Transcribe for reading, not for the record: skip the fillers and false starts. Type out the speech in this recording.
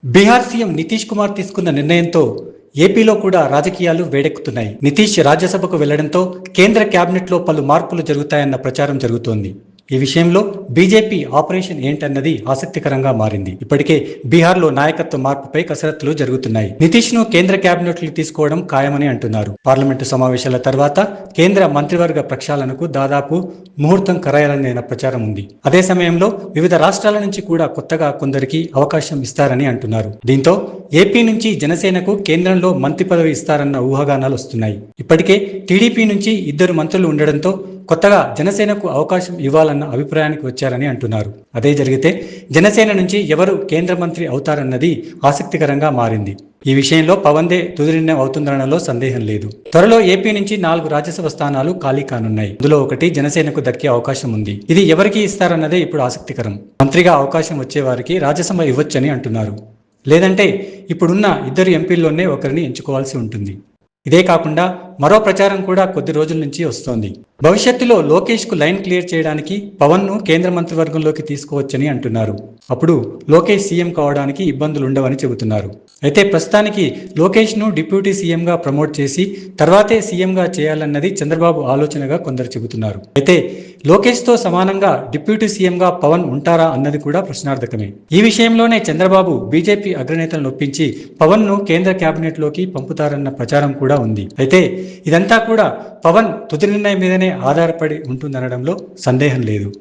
Bihar CM Nitish Kumar తీసుకున్న నిర్ణయంతో ఏపీలో కూడా రాజకీయాలు వేడెక్కుతున్నాయి. నితీష్ రాజ్యసభకు వెళ్లడంతో కేంద్ర కేబినెట్లో పలు మార్పులు జరుగుతాయన్న ప్రచారం జరుగుతోంది. ఈ విషయంలో బీజేపీ ఆపరేషన్ ఏంటన్నది ఆసక్తికరంగా మారింది. ఇప్పటికే బీహార్లో నాయకత్వ మార్పుపై కసరత్తులు జరుగుతున్నాయి. నితీష్ ను కేంద్ర కేబినెట్లోకి తీసుకోవడం ఖాయమని అంటున్నారు. పార్లమెంటు సమావేశాల తర్వాత కేంద్ర మంత్రివర్గ ప్రక్షాళనకు దాదాపు ముహూర్తం ఖరాయాలనే ప్రచారం ఉంది. అదే సమయంలో వివిధ రాష్ట్రాల నుంచి కూడా కొత్తగా కొందరికి అవకాశం ఇస్తారని అంటున్నారు. దీంతో ఏపీ నుంచి జనసేనకు కేంద్రంలో మంత్రి పదవి ఇస్తారన్న ఊహాగానాలు వస్తున్నాయి. ఇప్పటికే టీడీపీ నుంచి 2 మంత్రులు ఉండడంతో కొత్తగా జనసేనకు అవకాశం ఇవ్వాలన్న అభిప్రాయానికి వచ్చారని అంటున్నారు. అదే జరిగితే జనసేన నుంచి ఎవరు కేంద్ర మంత్రి అవుతారన్నది ఆసక్తికరంగా మారింది. ఈ విషయంలో పవన్దే తుది నిర్ణయం అవుతుందనడంలో సందేహం లేదు. త్వరలో ఏపీ నుంచి 4 రాజ్యసభ స్థానాలు ఖాళీ కానున్నాయి. ఇందులో ఒకటి జనసేనకు దక్కే అవకాశం ఉంది. ఇది ఎవరికి ఇస్తారన్నదే ఇప్పుడు ఆసక్తికరం. మంత్రిగా అవకాశం వచ్చే వారికి రాజ్యసభ ఇవ్వొచ్చని అంటున్నారు. లేదంటే ఇప్పుడున్న 2 ఎంపీల్లోనే ఒకరిని ఎంచుకోవాల్సి ఉంటుంది. ఇదే కాకుండా మరో ప్రచారం కూడా కొద్ది రోజుల నుంచి వస్తోంది. భవిష్యత్తులో లోకేష్ కు లైన్ క్లియర్ చేయడానికి పవన్ ను కేంద్ర మంత్రివర్గంలోకి తీసుకోవచ్చని అంటున్నారు. అప్పుడు లోకేష్ సీఎం కావడానికి ఇబ్బందులు ఉండవని చెబుతున్నారు. అయితే ప్రస్తుతానికి లోకేష్ ను డిప్యూటీ సీఎం గా ప్రమోట్ చేసి తర్వాతే సీఎం గా చేయాలన్నది చంద్రబాబు ఆలోచనగా కొందరు చెబుతున్నారు. అయితే లోకేష్ తో సమానంగా డిప్యూటీ సీఎం గా పవన్ ఉంటారా అన్నది కూడా ప్రశ్నార్థకమే. ఈ విషయంలోనే చంద్రబాబు బీజేపీ అగ్రనేతలను ఒప్పించి పవన్ ను కేంద్ర కేబినెట్ లోకి పంపుతారన్న ప్రచారం కూడా ఉంది. అయితే ఇదంతా కూడా పవన్ తుది నిర్ణయం మీదనే ఆధారపడి ఉంటుందనడంలో సందేహం లేదు.